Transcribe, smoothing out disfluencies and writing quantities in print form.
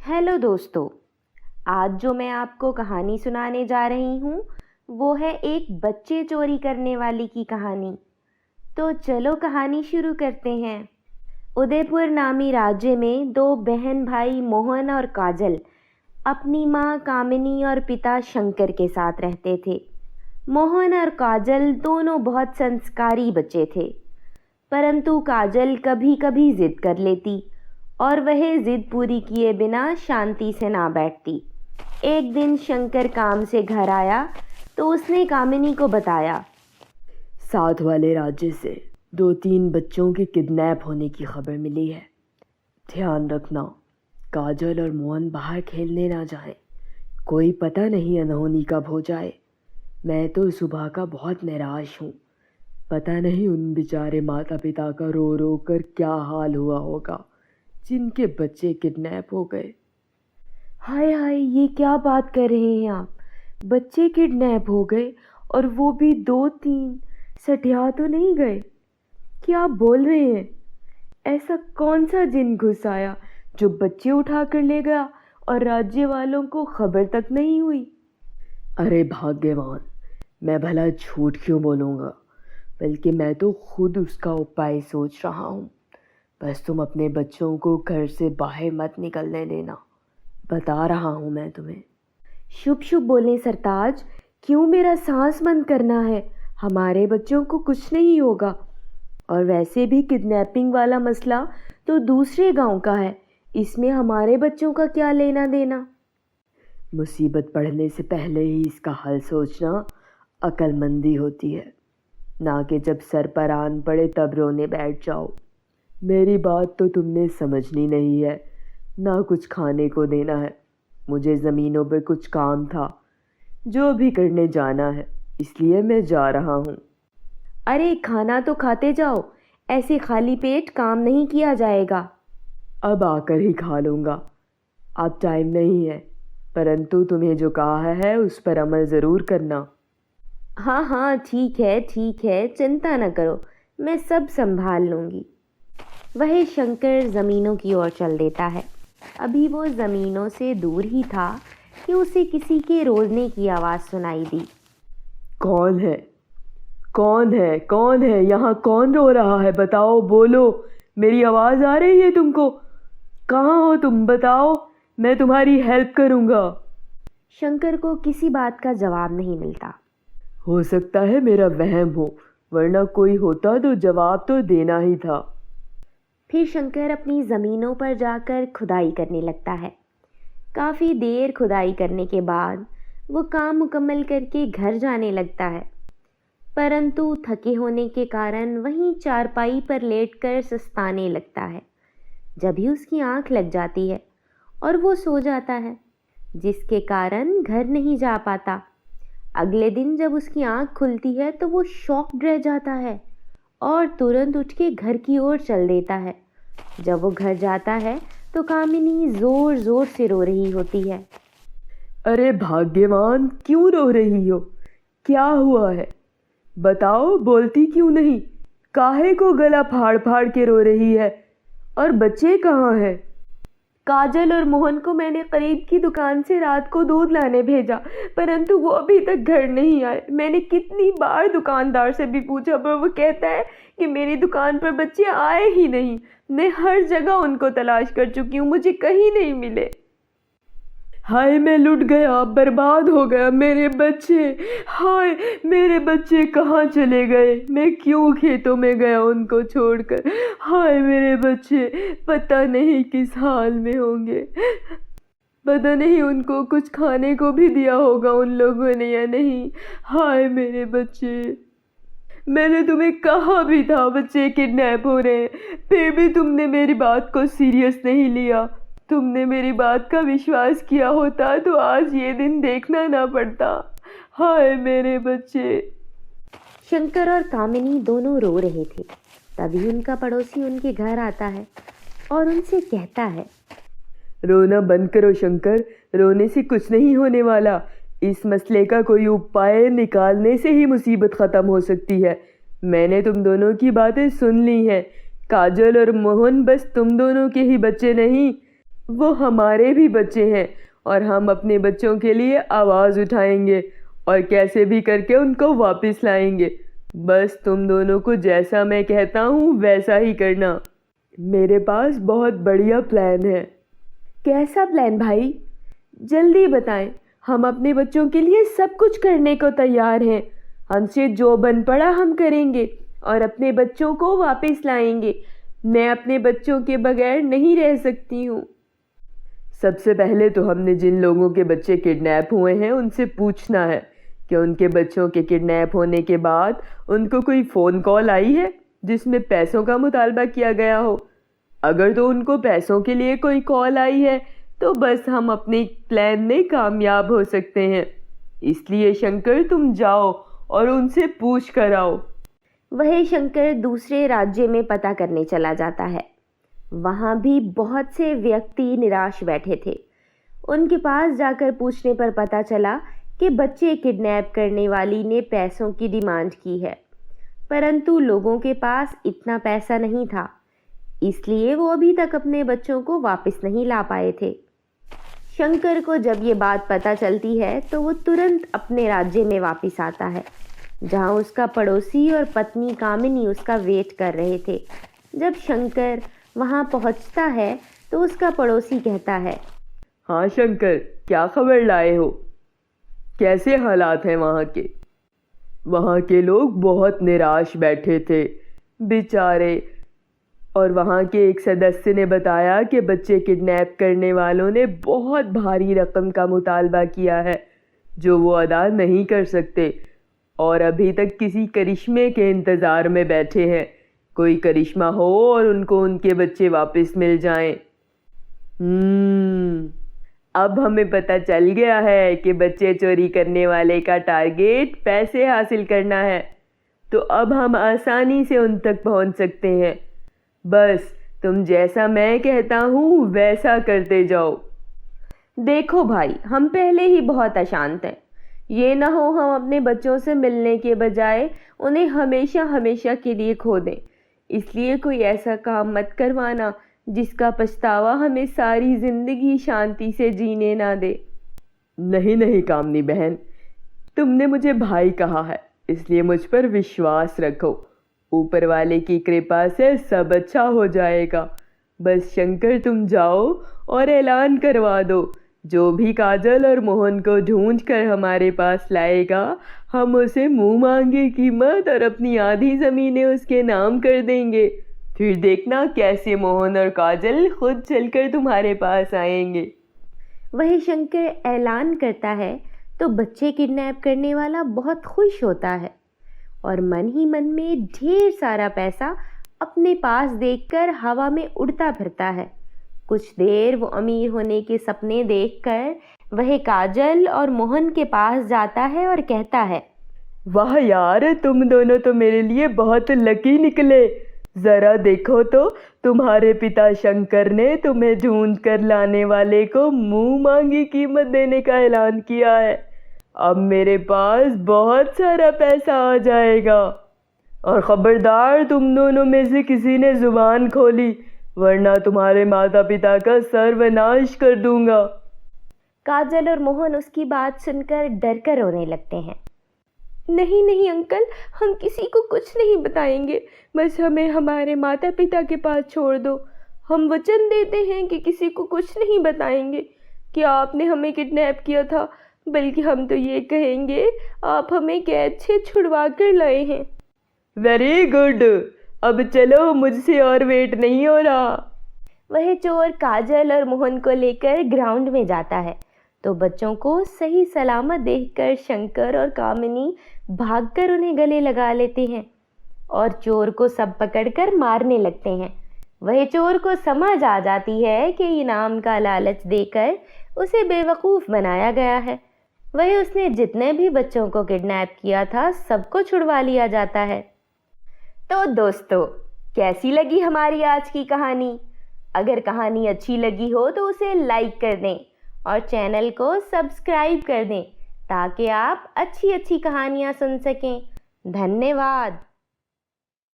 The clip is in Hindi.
हेलो दोस्तों। आज जो मैं आपको कहानी सुनाने जा रही हूँ वो है एक बच्चे चोरी करने वाली की कहानी। तो चलो कहानी शुरू करते हैं। उदयपुर नामी राज्य में दो बहन भाई मोहन और काजल अपनी माँ कामिनी और पिता शंकर के साथ रहते थे। मोहन और काजल दोनों बहुत संस्कारी बच्चे थे, परंतु काजल कभी कभी जिद कर लेती और वह जिद पूरी किए बिना शांति से ना बैठती। एक दिन शंकर काम से घर आया तो उसने कामिनी को बताया, साथ वाले राज्य से 2-3 बच्चों के किडनैप होने की खबर मिली है। ध्यान रखना, काजल और मोहन बाहर खेलने ना जाएं। कोई पता नहीं अनहोनी कब हो जाए। मैं तो सुबह का बहुत निराश हूँ। पता नहीं उन बेचारे माता पिता का रो रो कर क्या हाल हुआ होगा जिनके बच्चे किडनैप हो गए। हाय हाय, ये क्या बात कर रहे हैं आप? बच्चे किडनैप हो गए और वो भी 2-3? सठिया तो नहीं गए? क्या आप बोल रहे हैं? ऐसा कौन सा जिन घुस आया जो बच्चे उठा कर ले गया और राज्य वालों को खबर तक नहीं हुई? अरे भाग्यवान, मैं भला झूठ क्यों बोलूँगा, बल्कि मैं तो खुद उसका उपाय सोच रहा हूँ। बस तुम अपने बच्चों को घर से बाहर मत निकलने देना, बता रहा हूँ मैं तुम्हें। शुभ शुभ बोलें सरताज, क्यों मेरा सांस बंद करना है? हमारे बच्चों को कुछ नहीं होगा। और वैसे भी किडनैपिंग वाला मसला तो दूसरे गांव का है, इसमें हमारे बच्चों का क्या लेना देना? मुसीबत पड़ने से पहले ही इसका हल सोचना अक्लमंदी होती है, ना कि जब सर पर आन पड़े तब रोने बैठ जाओ। मेरी बात तो तुमने समझनी नहीं है, ना कुछ खाने को देना है। मुझे ज़मीनों पर कुछ काम था जो भी करने जाना है, इसलिए मैं जा रहा हूँ। अरे खाना तो खाते जाओ, ऐसे खाली पेट काम नहीं किया जाएगा। अब आकर ही खा लूँगा, अब टाइम नहीं है, परंतु तुम्हें जो कहा है उस पर अमल ज़रूर करना। हाँ हाँ, ठीक है, चिंता न करो, मैं सब संभाल लूँगी। वह शंकर ज़मीनों की ओर चल देता है। अभी वो ज़मीनों से दूर ही था कि उसे किसी के रोने की आवाज़ सुनाई दी। कौन है? कौन है? कौन है? यहाँ कौन रो रहा है? बताओ, बोलो, मेरी आवाज़ आ रही है तुमको? कहाँ हो तुम? बताओ, मैं तुम्हारी हेल्प करूँगा। शंकर को किसी बात का जवाब नहीं मिलता। हो सकता है मेरा वहम हो, वरना कोई होता तो जवाब तो देना ही था। फिर शंकर अपनी ज़मीनों पर जाकर खुदाई करने लगता है। काफ़ी देर खुदाई करने के बाद वो काम मुकम्मल करके घर जाने लगता है, परंतु थके होने के कारण वहीं चारपाई पर लेटकर सुस्ताने लगता है। जब ही उसकी आंख लग जाती है और वो सो जाता है, जिसके कारण घर नहीं जा पाता। अगले दिन जब उसकी आंख खुलती है तो वो शॉक्ड रह जाता है और तुरंत उठ के घर की ओर चल देता है। जब वो घर जाता है तो कामिनी जोर जोर से रो रही होती है। अरे भाग्यवान, क्यों रो रही हो? क्या हुआ है? बताओ, बोलती क्यों नहीं? काहे को गला फाड़ फाड़ के रो रही है? और बच्चे कहाँ हैं? काजल और मोहन को मैंने करीब की दुकान से रात को दूध लाने भेजा, परंतु वो अभी तक घर नहीं आए। मैंने कितनी बार दुकानदार से भी पूछा, पर वो कहता है कि मेरी दुकान पर बच्चे आए ही नहीं। मैं हर जगह उनको तलाश कर चुकी हूँ, मुझे कहीं नहीं मिले। हाय, मैं लुट गया, बर्बाद हो गया मेरे बच्चे। हाय, मेरे बच्चे कहाँ चले गए? मैं क्यों खेतों में गया उनको छोड़कर? हाय मेरे बच्चे, पता नहीं किस हाल में होंगे। पता नहीं उनको कुछ खाने को भी दिया होगा उन लोगों ने या नहीं। हाय मेरे बच्चे, मैंने तुम्हें कहा भी था बच्चे किडनैप हो रहे हैं, फिर भी तुमने मेरी बात को सीरियस नहीं लिया। तुमने मेरी बात का विश्वास किया होता तो आज ये दिन देखना ना पड़ता। हाय मेरे बच्चे। शंकर और कामिनी दोनों रो रहे थे। तभी उनका पड़ोसी उनके घर आता है और उनसे कहता है, रोना बंद करो शंकर, रोने से कुछ नहीं होने वाला। इस मसले का कोई उपाय निकालने से ही मुसीबत ख़त्म हो सकती है। मैंने तुम दोनों की बातें सुन ली हैं। काजल और मोहन बस तुम दोनों के ही बच्चे नहीं, वो हमारे भी बच्चे हैं और हम अपने बच्चों के लिए आवाज़ उठाएंगे और कैसे भी करके उनको वापस लाएंगे। बस तुम दोनों को जैसा मैं कहता हूँ वैसा ही करना। मेरे पास बहुत बढ़िया प्लान है। कैसा प्लान भाई? जल्दी बताएं। हम अपने बच्चों के लिए सब कुछ करने को तैयार हैं। हमसे जो बन पड़ा हम करेंगे और अपने बच्चों को वापस लाएंगे। मैं अपने बच्चों के बगैर नहीं रह सकती हूँ। सबसे पहले तो हमने जिन लोगों के बच्चे किडनैप हुए हैं उनसे पूछना है कि उनके बच्चों के किडनैप होने के बाद उनको कोई फ़ोन कॉल आई है जिसमें पैसों का मुतालबा किया गया हो। अगर तो उनको पैसों के लिए कोई कॉल आई है तो बस हम अपने प्लान में कामयाब हो सकते हैं। इसलिए शंकर तुम जाओ और उनसे पूछ कर आओ। वही शंकर दूसरे राज्य में पता करने चला जाता है। वहाँ भी बहुत से व्यक्ति निराश बैठे थे। उनके पास जाकर पूछने पर पता चला कि बच्चे किडनैप करने वाली ने पैसों की डिमांड की है, परंतु लोगों के पास इतना पैसा नहीं था, इसलिए वो अभी तक अपने बच्चों को वापस नहीं ला पाए थे। शंकर को जब ये बात पता चलती है तो वो तुरंत अपने राज्य में वापस आता है, जहाँ उसका पड़ोसी और पत्नी कामिनी उसका वेट कर रहे थे। जब शंकर वहाँ पहुँचता है तो उसका पड़ोसी कहता है, हाँ शंकर, क्या खबर लाए हो? कैसे हालात हैं वहाँ के? वहाँ के लोग बहुत निराश बैठे थे बेचारे। और वहाँ के एक सदस्य ने बताया कि बच्चे किडनैप करने वालों ने बहुत भारी रकम का मुतालबा किया है जो वो अदा नहीं कर सकते और अभी तक किसी करिश्मे के इंतज़ार में बैठे हैं। कोई करिश्मा हो और उनको उनके बच्चे वापस मिल जाएं। अब हमें पता चल गया है कि बच्चे चोरी करने वाले का टारगेट पैसे हासिल करना है, तो अब हम आसानी से उन तक पहुंच सकते हैं। बस तुम जैसा मैं कहता हूँ वैसा करते जाओ। देखो भाई, हम पहले ही बहुत अशांत हैं। ये ना हो हम अपने बच्चों से मिलने के बजाय उन्हें हमेशा हमेशा के लिए खो दें। इसलिए कोई ऐसा काम मत करवाना जिसका पछतावा हमें सारी ज़िंदगी शांति से जीने ना दे। नहीं नहीं कामनी बहन, तुमने मुझे भाई कहा है, इसलिए मुझ पर विश्वास रखो। ऊपर वाले की कृपा से सब अच्छा हो जाएगा। बस शंकर तुम जाओ और ऐलान करवा दो, जो भी काजल और मोहन को ढूंढ कर हमारे पास लाएगा, हम उसे मुंह मांगे कीमत और अपनी आधी ज़मीनें उसके नाम कर देंगे। फिर देखना कैसे मोहन और काजल खुद चलकर तुम्हारे पास आएंगे। वही शंकर ऐलान करता है तो बच्चे किडनैप करने वाला बहुत खुश होता है और मन ही मन में ढेर सारा पैसा अपने पास देखकर हवा में उड़ता फिरता है। कुछ देर वो अमीर होने के सपने देखकर वह काजल और मोहन के पास जाता है और कहता है, वाह यार, तुम दोनों तो मेरे लिए बहुत लकी निकले। ज़रा देखो तो, तुम्हारे पिता शंकर ने तुम्हें ढूंढ कर लाने वाले को मुंह मांगी कीमत देने का ऐलान किया है। अब मेरे पास बहुत सारा पैसा आ जाएगा। और ख़बरदार, तुम दोनों में से किसी ने ज़ुबान खोली, वरना तुम्हारे माता पिता का सर्वनाश कर दूंगा। काजल और मोहन उसकी बात सुनकर डर कर रोने लगते हैं। नहीं नहीं अंकल, हम किसी को कुछ नहीं बताएंगे, बस हमें हमारे माता पिता के पास छोड़ दो। हम वचन देते हैं कि किसी को कुछ नहीं बताएंगे कि आपने हमें किडनैप किया था, बल्कि हम तो ये कहेंगे आप हमें कैद से छुड़वा कर लाए हैं। वेरी गुड, अब चलो, मुझसे और वेट नहीं हो रहा। वह चोर काजल और मोहन को लेकर ग्राउंड में जाता है तो बच्चों को सही सलामत देखकर शंकर और कामिनी भागकर उन्हें गले लगा लेते हैं और चोर को सब पकड़कर मारने लगते हैं। वह चोर को समझ आ जाती है कि इनाम का लालच देकर उसे बेवकूफ़ बनाया गया है। वह उसने जितने भी बच्चों को किडनैप किया था सबको छुड़वा लिया जाता है। तो दोस्तों, कैसी लगी हमारी आज की कहानी? अगर कहानी अच्छी लगी हो तो उसे लाइक कर दें और चैनल को सब्सक्राइब कर दें ताकि आप अच्छी अच्छी कहानियाँ सुन सकें। धन्यवाद।